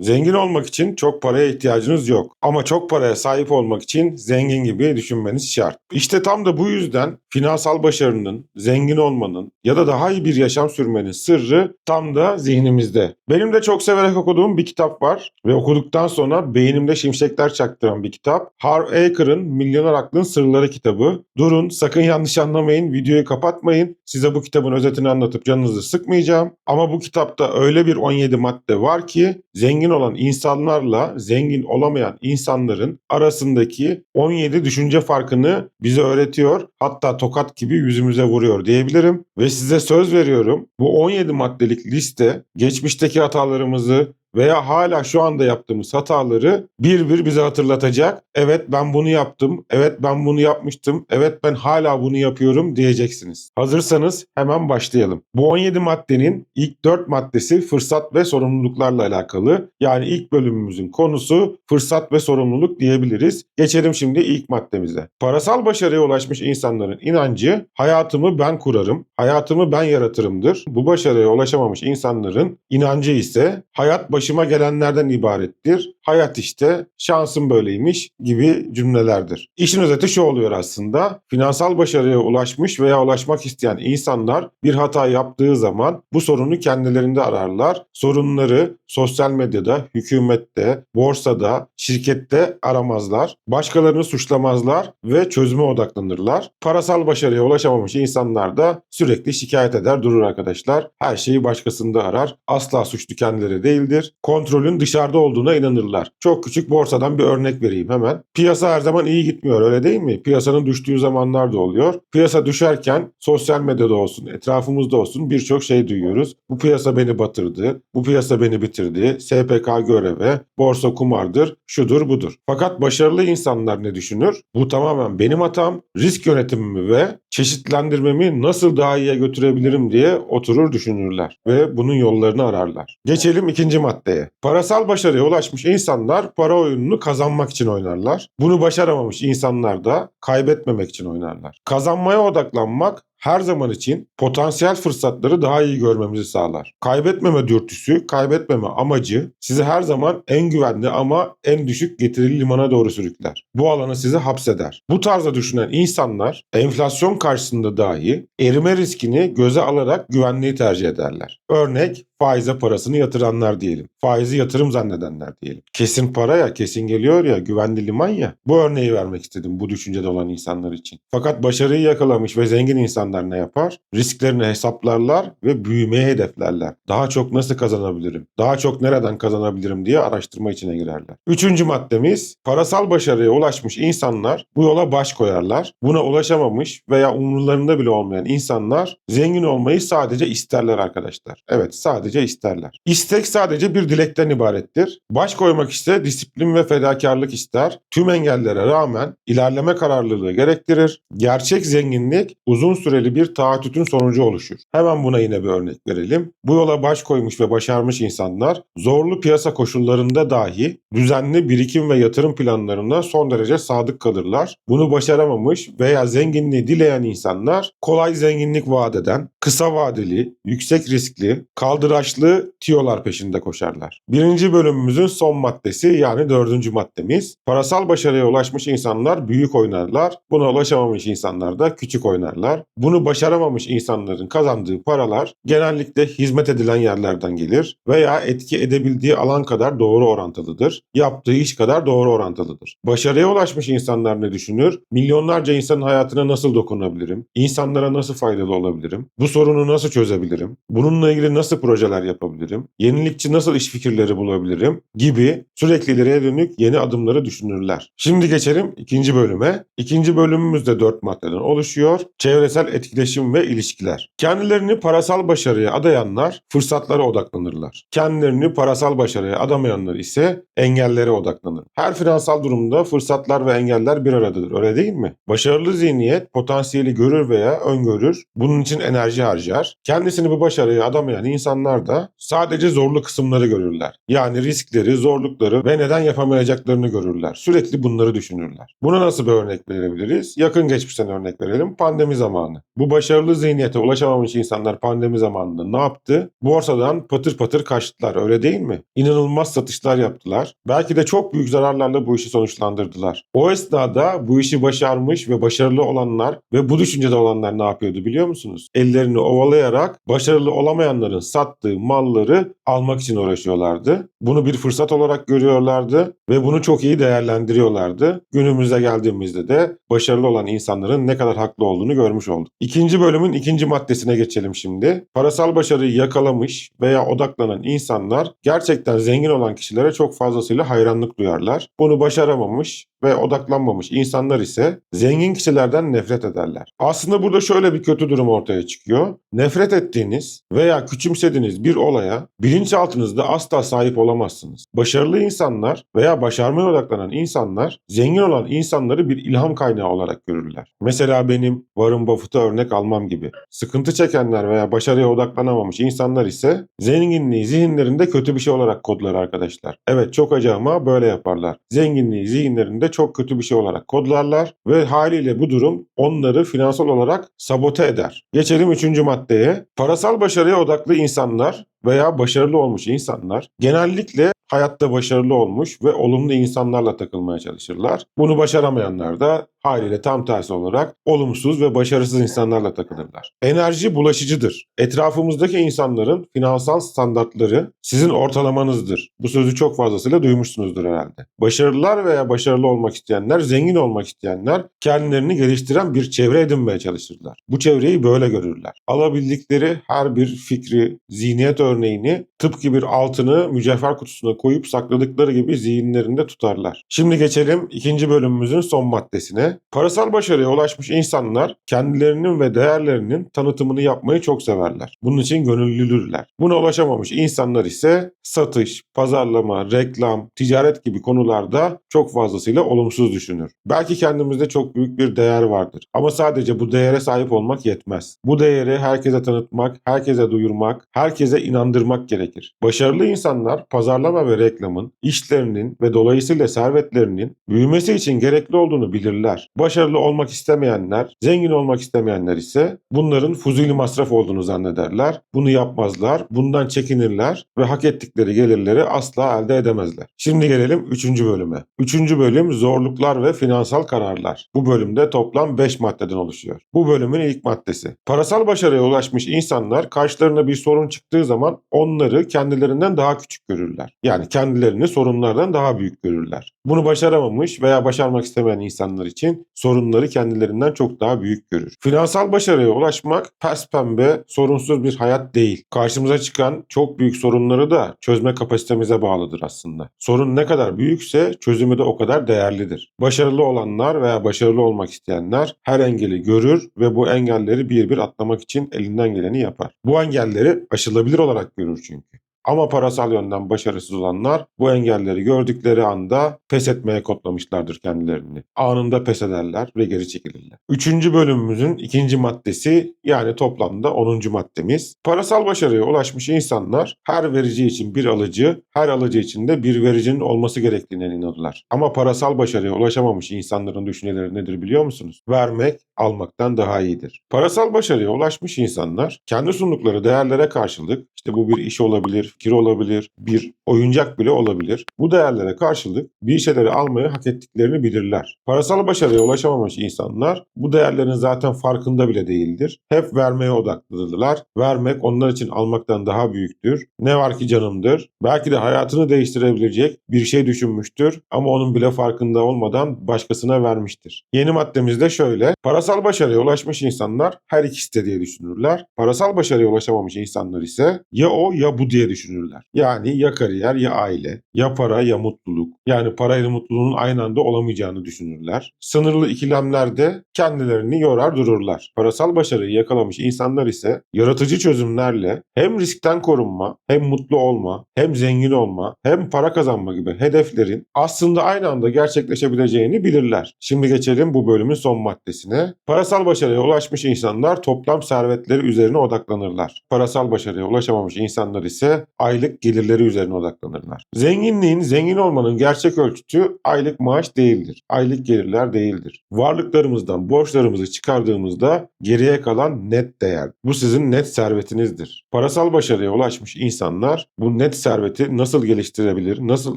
Zengin olmak için çok paraya ihtiyacınız yok. Ama çok paraya sahip olmak için zengin gibi düşünmeniz şart. İşte tam da bu yüzden finansal başarının, zengin olmanın ya da daha iyi bir yaşam sürmenin sırrı tam da zihnimizde. Benim de çok severek okuduğum bir kitap var ve okuduktan sonra beynimde şimşekler çaktıran bir kitap. Harv Eker'ın Milyoner Aklın Sırları kitabı. Durun, sakın yanlış anlamayın, videoyu kapatmayın. Size bu kitabın özetini anlatıp canınızı sıkmayacağım. Ama bu kitapta öyle bir 17 madde var ki zengin olan insanlarla zengin olamayan insanların arasındaki 17 düşünce farkını bize öğretiyor. Hatta tokat gibi yüzümüze vuruyor diyebilirim. Ve size söz veriyorum, bu 17 maddelik liste geçmişteki hatalarımızı veya hala şu anda yaptığımız hataları bir bir bize hatırlatacak. Evet, ben bunu yaptım, evet ben bunu yapmıştım, evet ben hala bunu yapıyorum diyeceksiniz. Hazırsanız hemen başlayalım. Bu 17 maddenin ilk 4 maddesi fırsat ve sorumluluklarla alakalı. Yani ilk bölümümüzün konusu fırsat ve sorumluluk diyebiliriz. Geçelim şimdi ilk maddemize. Parasal başarıya ulaşmış insanların inancı hayatımı ben kurarım, hayatımı ben yaratırımdır. Bu başarıya ulaşamamış insanların inancı ise hayat başıma gelenlerden ibarettir. Hayat işte şansım böyleymiş gibi cümlelerdir. İşin özeti şu oluyor aslında. Finansal başarıya ulaşmış veya ulaşmak isteyen insanlar bir hata yaptığı zaman bu sorunu kendilerinde ararlar. Sorunları sosyal medyada, hükümette, borsada, şirkette aramazlar. Başkalarını suçlamazlar ve çözüme odaklanırlar. Parasal başarıya ulaşamamış insanlar da sürekli şikayet eder durur arkadaşlar. Her şeyi başkasında arar. Asla suçlu kendileri değildir. Kontrolün dışarıda olduğuna inanırlar. Çok küçük borsadan bir örnek vereyim hemen. Piyasa her zaman iyi gitmiyor, öyle değil mi? Piyasanın düştüğü zamanlar da oluyor. Piyasa düşerken sosyal medyada olsun, etrafımızda olsun birçok şey duyuyoruz. Bu piyasa beni batırdı, bu piyasa beni bitirdi, SPK göreve, borsa kumardır, şudur budur. Fakat başarılı insanlar ne düşünür? Bu tamamen benim hatam, risk yönetimimi ve çeşitlendirmemi nasıl daha iyiye götürebilirim diye oturur düşünürler ve bunun yollarını ararlar. Geçelim ikinci maddeye. Parasal başarıya ulaşmış insanlar para oyununu kazanmak için oynarlar. Bunu başaramamış insanlar da kaybetmemek için oynarlar. Kazanmaya odaklanmak her zaman için potansiyel fırsatları daha iyi görmemizi sağlar. Kaybetmeme dürtüsü, kaybetmeme amacı sizi her zaman en güvenli ama en düşük getirili limana doğru sürükler. Bu alanı sizi hapseder. Bu tarzda düşünen insanlar enflasyon karşısında dahi erime riskini göze alarak güvenliği tercih ederler. Örnek, faize parasını yatıranlar diyelim. Faizi yatırım zannedenler diyelim. Kesin para ya, kesin geliyor ya, güvenli liman ya. Bu örneği vermek istedim bu düşüncede olan insanlar için. Fakat başarıyı yakalamış ve zengin insanlar ne yapar? Risklerini hesaplarlar ve büyümeyi hedeflerler. Daha çok nasıl kazanabilirim? Daha çok nereden kazanabilirim diye araştırma içine girerler. Üçüncü maddemiz, parasal başarıya ulaşmış insanlar bu yola baş koyarlar. Buna ulaşamamış veya umurlarında bile olmayan insanlar zengin olmayı sadece isterler arkadaşlar. Evet, sadece isterler. İstek sadece bir dilekten ibarettir. Baş koymak ise disiplin ve fedakarlık ister. Tüm engellere rağmen ilerleme kararlılığı gerektirir. Gerçek zenginlik uzun süreli bir taahhütün sonucu oluşur. Hemen buna yine bir örnek verelim. Bu yola baş koymuş ve başarmış insanlar zorlu piyasa koşullarında dahi düzenli birikim ve yatırım planlarına son derece sadık kalırlar. Bunu başaramamış veya zenginliği dileyen insanlar kolay zenginlik vaat eden, kısa vadeli, yüksek riskli, kaldıraçlı tiyolar peşinde koşarlar. Birinci bölümümüzün son maddesi, yani dördüncü maddemiz. Parasal başarıya ulaşmış insanlar büyük oynarlar. Buna ulaşamamış insanlar da küçük oynarlar. Bunu başaramamış insanların kazandığı paralar genellikle hizmet edilen yerlerden gelir veya etki edebildiği alan kadar doğru orantılıdır. Yaptığı iş kadar doğru orantılıdır. Başarıya ulaşmış insanlar ne düşünür? Milyonlarca insanın hayatına nasıl dokunabilirim? İnsanlara nasıl faydalı olabilirim? Bu sorunu nasıl çözebilirim? Bununla ilgili nasıl projeler yapabilirim? Yenilikçi nasıl iş fikirleri bulabilirim? Gibi sürekli ileriye dönük yeni adımları düşünürler. Şimdi geçelim ikinci bölüme. İkinci bölümümüz de 4 maddeden oluşuyor. Çevresel etkileşim ve ilişkiler. Kendilerini parasal başarıya adayanlar fırsatlara odaklanırlar. Kendilerini parasal başarıya adamayanlar ise engellere odaklanır. Her finansal durumda fırsatlar ve engeller bir aradadır, öyle değil mi? Başarılı zihniyet potansiyeli görür veya öngörür. Bunun için enerji harcar. Kendisini bu başarıya adamayan insanlar da sadece zorlu kısımları görürler. Yani riskleri, zorlukları ve neden yapamayacaklarını görürler. Sürekli bunları düşünürler. Buna nasıl bir örnek verebiliriz? Yakın geçmişten örnek verelim. Pandemi zamanı. Bu başarılı zihniyete ulaşamamış insanlar pandemi zamanında ne yaptı? Borsadan patır patır kaçtılar, öyle değil mi? İnanılmaz satışlar yaptılar. Belki de çok büyük zararlarla bu işi sonuçlandırdılar. O esnada bu işi başarmış ve başarılı olanlar ve bu düşüncede olanlar ne yapıyordu biliyor musunuz? Ellerini ovalayarak başarılı olamayanların sattığı malları almak için uğraşıyorlardı. Bunu bir fırsat olarak görüyorlardı ve bunu çok iyi değerlendiriyorlardı. Günümüze geldiğimizde de başarılı olan insanların ne kadar haklı olduğunu görmüş olduk. İkinci bölümün ikinci maddesine geçelim şimdi. Parasal başarıyı yakalamış veya odaklanan insanlar gerçekten zengin olan kişilere çok fazlasıyla hayranlık duyarlar. Bunu başaramamış ve odaklanmamış insanlar ise zengin kişilerden nefret ederler. Aslında burada şöyle bir kötü durum ortaya çıkıyor. Nefret ettiğiniz veya küçümsediğiniz bir olaya bilinçaltınızda asla sahip olamazsınız. Başarılı insanlar veya başarmaya odaklanan insanlar zengin olan insanları bir ilham kaynağı olarak görürler. Mesela benim Warren Buffett'a örnek almam gibi. Sıkıntı çekenler veya başarıya odaklanamamış insanlar ise zenginliği zihinlerinde kötü bir şey olarak kodlar arkadaşlar. Evet, çok acı ama böyle yaparlar. Zenginliği zihinlerinde çok kötü bir şey olarak kodlarlar ve haliyle bu durum onları finansal olarak sabote eder. Geçelim üçüncü maddeye. Parasal başarıya odaklı insanlar veya başarılı olmuş insanlar genellikle hayatta başarılı olmuş ve olumlu insanlarla takılmaya çalışırlar. Bunu başaramayanlar da haliyle tam tersi olarak olumsuz ve başarısız insanlarla takılırlar. Enerji bulaşıcıdır. Etrafımızdaki insanların finansal standartları sizin ortalamanızdır. Bu sözü çok fazlasıyla duymuşsunuzdur herhalde. Başarılılar veya başarılı olmak isteyenler, zengin olmak isteyenler kendilerini geliştiren bir çevre edinmeye çalışırlar. Bu çevreyi böyle görürler. Alabildikleri her bir fikri, zihniyet örneğini tıpkı bir altını mücevher kutusuna koyup sakladıkları gibi zihinlerinde tutarlar. Şimdi geçelim ikinci bölümümüzün son maddesine. Parasal başarıya ulaşmış insanlar kendilerinin ve değerlerinin tanıtımını yapmayı çok severler. Bunun için gönüllüdürler. Buna ulaşamamış insanlar ise satış, pazarlama, reklam, ticaret gibi konularda çok fazlasıyla olumsuz düşünür. Belki kendimizde çok büyük bir değer vardır ama sadece bu değere sahip olmak yetmez. Bu değeri herkese tanıtmak, herkese duyurmak, herkese inandırmak gerekir. Başarılı insanlar pazarlama ve reklamın, işlerinin ve dolayısıyla servetlerinin büyümesi için gerekli olduğunu bilirler. Başarılı olmak istemeyenler, zengin olmak istemeyenler ise bunların fuzuli masraf olduğunu zannederler. Bunu yapmazlar, bundan çekinirler ve hak ettikleri gelirleri asla elde edemezler. Şimdi gelelim 3. bölüme. 3. bölüm zorluklar ve finansal kararlar. Bu bölümde toplam 5 maddeden oluşuyor. Bu bölümün ilk maddesi. Parasal başarıya ulaşmış insanlar karşılarına bir sorun çıktığı zaman onları kendilerinden daha küçük görürler. Yani kendilerini sorunlardan daha büyük görürler. Bunu başaramamış veya başarmak istemeyen insanlar için sorunları kendilerinden çok daha büyük görür. Finansal başarıya ulaşmak pembe, sorunsuz bir hayat değil. Karşımıza çıkan çok büyük sorunları da çözme kapasitemize bağlıdır aslında. Sorun ne kadar büyükse çözümü de o kadar değerlidir. Başarılı olanlar veya başarılı olmak isteyenler her engeli görür ve bu engelleri bir bir atlamak için elinden geleni yapar. Bu engelleri aşılabilir olarak görür çünkü. Ama parasal yönden başarısız olanlar bu engelleri gördükleri anda pes etmeye kodlamışlardır kendilerini. Anında pes ederler ve geri çekilirler. 3. bölümümüzün 2. maddesi, yani toplamda 10. maddemiz. Parasal başarıya ulaşmış insanlar her verici için bir alıcı, her alıcı için de bir vericinin olması gerektiğine inanırlar. Ama parasal başarıya ulaşamamış insanların düşünceleri nedir biliyor musunuz? Vermek almaktan daha iyidir. Parasal başarıya ulaşmış insanlar kendi sundukları değerlere karşılık, işte bu bir iş olabilir, fikir olabilir, bir oyuncak bile olabilir. Bu değerlere karşılık bir şeyleri almayı hak ettiklerini bilirler. Parasal başarıya ulaşamamış insanlar bu değerlerin zaten farkında bile değildir. Hep vermeye odaklıdırlar. Vermek onlar için almaktan daha büyüktür. Ne var ki canımdır. Belki de hayatını değiştirebilecek bir şey düşünmüştür ama onun bile farkında olmadan başkasına vermiştir. Yeni maddemiz de şöyle. Parasal başarıya ulaşmış insanlar her ikisi de diye düşünürler. Parasal başarıya ulaşamamış insanlar ise ya o ya bu diye düşünürler. Yani ya kariyer ya aile, ya para ya mutluluk. Yani parayla mutluluğun aynı anda olamayacağını düşünürler. Sınırlı ikilemlerde kendilerini yorar dururlar. Parasal başarıyı yakalamış insanlar ise yaratıcı çözümlerle hem riskten korunma, hem mutlu olma, hem zengin olma, hem para kazanma gibi hedeflerin aslında aynı anda gerçekleşebileceğini bilirler. Şimdi geçelim bu bölümün son maddesine. Parasal başarıya ulaşmış insanlar toplam servetleri üzerine odaklanırlar. Parasal başarıya ulaşamamış insanlar ise aylık gelirleri üzerine odaklanırlar. Zenginliğin, zengin olmanın gerçek ölçütü aylık maaş değildir. Aylık gelirler değildir. Varlıklarımızdan borçlarımızı çıkardığımızda geriye kalan net değer. Bu sizin net servetinizdir. Parasal başarıya ulaşmış insanlar bu net serveti nasıl geliştirebilir, nasıl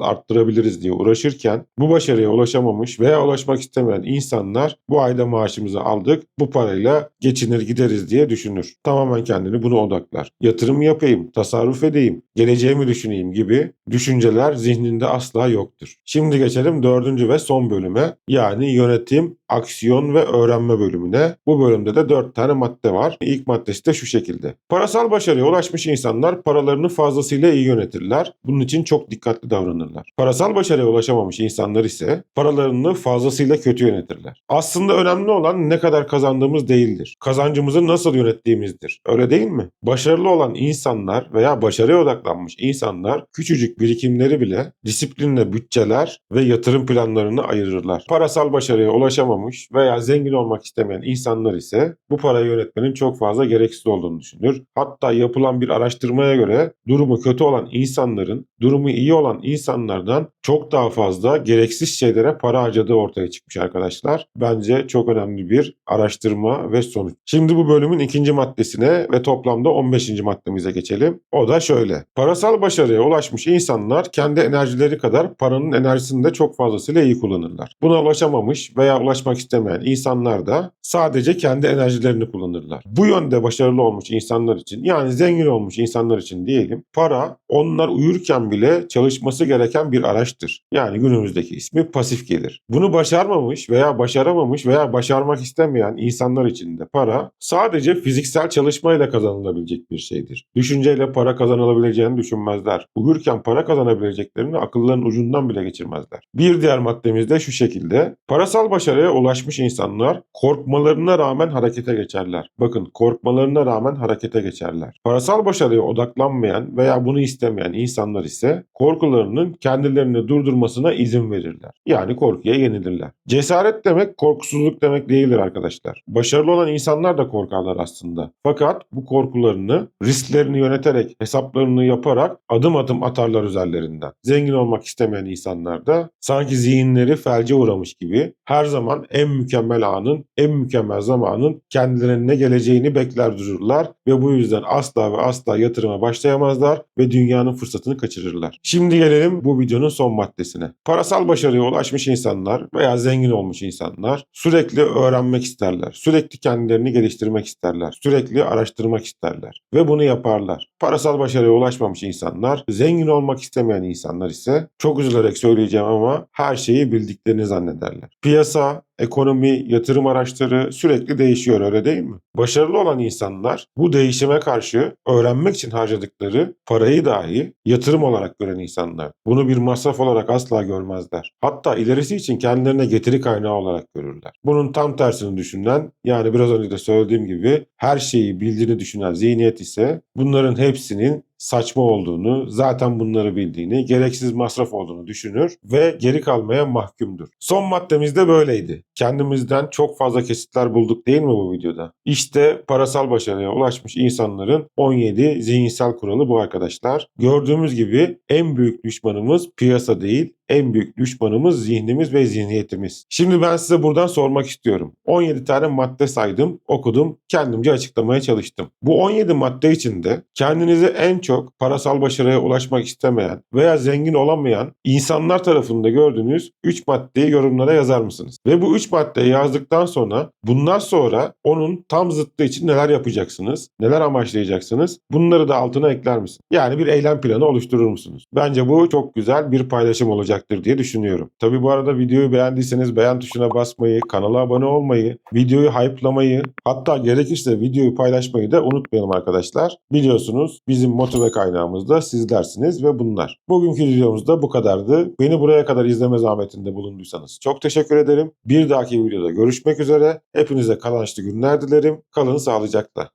arttırabiliriz diye uğraşırken bu başarıya ulaşamamış veya ulaşmak istemeyen insanlar bu ayda maaşımızı aldık, bu parayla geçinir gideriz diye düşünür. Tamamen kendini buna odaklar. Yatırım yapayım, tasarruf edeyim, geleceğimi düşüneyim gibi düşünceler zihninde asla yoktur. Şimdi geçelim 4. ve son bölüme, yani yönetim, aksiyon ve öğrenme bölümüne. Bu bölümde de 4 tane madde var. İlk maddesi de şu şekilde. Parasal başarıya ulaşmış insanlar paralarını fazlasıyla iyi yönetirler. Bunun için çok dikkatli davranırlar. Parasal başarıya ulaşamamış insanlar ise paralarını fazlasıyla kötü yönetirler. Aslında önemli olan ne kadar kazandığımız değildir. Kazancımızı nasıl yönettiğimizdir. Öyle değil mi? Başarılı olan insanlar veya başarıya odaklanmış insanlar küçücük birikimleri bile disiplinle bütçeler ve yatırım planlarını ayırırlar. Parasal başarıya ulaşamamış veya zengin olmak istemeyen insanlar ise bu parayı yönetmenin çok fazla gereksiz olduğunu düşünür. Hatta yapılan bir araştırmaya göre durumu kötü olan insanların durumu iyi olan insanlardan çok daha fazla gereksiz şeylere para harcadığı ortaya çıkmış arkadaşlar. Bence çok önemli bir araştırma ve sonuç. Şimdi bu bölümün 2. maddesine ve toplamda 15. maddemize geçelim. O da şöyle. Parasal başarıya ulaşmış insanlar kendi enerjileri kadar paranın enerjisini de çok fazlasıyla iyi kullanırlar. Buna ulaşamamış veya ulaşmak istemeyen insanlar da sadece kendi enerjilerini kullanırlar. Bu yönde başarılı olmuş insanlar için, yani zengin olmuş insanlar için diyelim, para onlar uyurken bile çalışması gereken bir araçtır. Yani günümüzdeki ismi pasif gelir. Bunu başarmamış veya başaramamış veya başarmak istemeyen insanlar için de para sadece fiziksel çalışmayla kazanılabilecek bir şeydir. Düşünceyle para kazanılabileceğini düşünmezler. Uyurken para kazanabileceklerini akıllarının ucundan bile geçirmezler. Bir diğer maddemiz de şu şekilde. Parasal başarıya ulaşmış insanlar korkmalarına rağmen harekete geçerler. Bakın, korkmalarına rağmen harekete geçerler. Parasal başarıya odaklanmayan veya bunu istemeyen insanlar ise korkularının kendilerini durdurmasına izin verirler. Yani korkuya yenilirler. Cesaret demek korkusuzluk demek değildir arkadaşlar. Başarılı olan insanlar da korkarlar aslında. Fakat bu korkularını, risklerini yöneterek, hesaplarını yaparak adım adım atarlar üzerlerinden. Zengin olmak istemeyen insanlar da sanki zihinleri felce uğramış gibi her zaman en mükemmel anın, en mükemmel zamanın kendilerine geleceğini bekler dururlar ve bu yüzden asla ve asla yatırıma başlayamazlar ve dünyanın fırsatını kaçırırlar. Şimdi gelelim bu videonun son maddesine. Parasal başarıya ulaşmış insanlar veya zengin olmuş insanlar sürekli öğrenmek isterler. Sürekli kendilerini geliştirmek isterler. Sürekli araştırmak isterler ve bunu yaparlar. Parasal başarıya ulaşmamış insanlar, zengin olmak istemeyen insanlar ise, çok üzülerek söyleyeceğim ama, her şeyi bildiklerini zannederler. Piyasa, ekonomi, yatırım araçları sürekli değişiyor, öyle değil mi? Başarılı olan insanlar bu değişime karşı öğrenmek için harcadıkları parayı dahi yatırım olarak gören insanlar. Bunu bir masraf olarak asla görmezler. Hatta ilerisi için kendilerine getiri kaynağı olarak görürler. Bunun tam tersini düşünen, yani biraz önce de söylediğim gibi her şeyi bildiğini düşünen zihniyet ise bunların hepsinin saçma olduğunu, zaten bunları bildiğini, gereksiz masraf olduğunu düşünür ve geri kalmaya mahkumdur. Son maddemiz de böyleydi. Kendimizden çok fazla kesitler bulduk değil mi bu videoda? İşte parasal başarıya ulaşmış insanların 17 zihinsel kuralı bu arkadaşlar. Gördüğümüz gibi en büyük düşmanımız piyasa değil, en büyük düşmanımız zihnimiz ve zihniyetimiz. Şimdi ben size buradan sormak istiyorum. 17 tane madde saydım, okudum, kendimce açıklamaya çalıştım. Bu 17 madde içinde kendinizi en çok parasal başarıya ulaşmak istemeyen veya zengin olamayan insanlar tarafında gördüğünüz 3 maddeyi yorumlara yazar mısınız? Ve bu 3 maddeyi yazdıktan sonra bundan sonra onun tam zıttı için neler yapacaksınız? Neler amaçlayacaksınız? Bunları da altına ekler misiniz? Yani bir eylem planı oluşturur musunuz? Bence bu çok güzel bir paylaşım olacaktır diye düşünüyorum. Tabii bu arada videoyu beğendiyseniz beğen tuşuna basmayı, kanala abone olmayı, videoyu hype'lamayı, hatta gerekirse videoyu paylaşmayı da unutmayalım arkadaşlar. Biliyorsunuz bizim motive kaynağımız da sizlersiniz ve bunlar. Bugünkü videomuz da bu kadardı. Beni buraya kadar izleme zahmetinde bulunduysanız çok teşekkür ederim. Bir dahaki videoda görüşmek üzere. Hepinize kazançlı günler dilerim. Kalın sağlıcakla.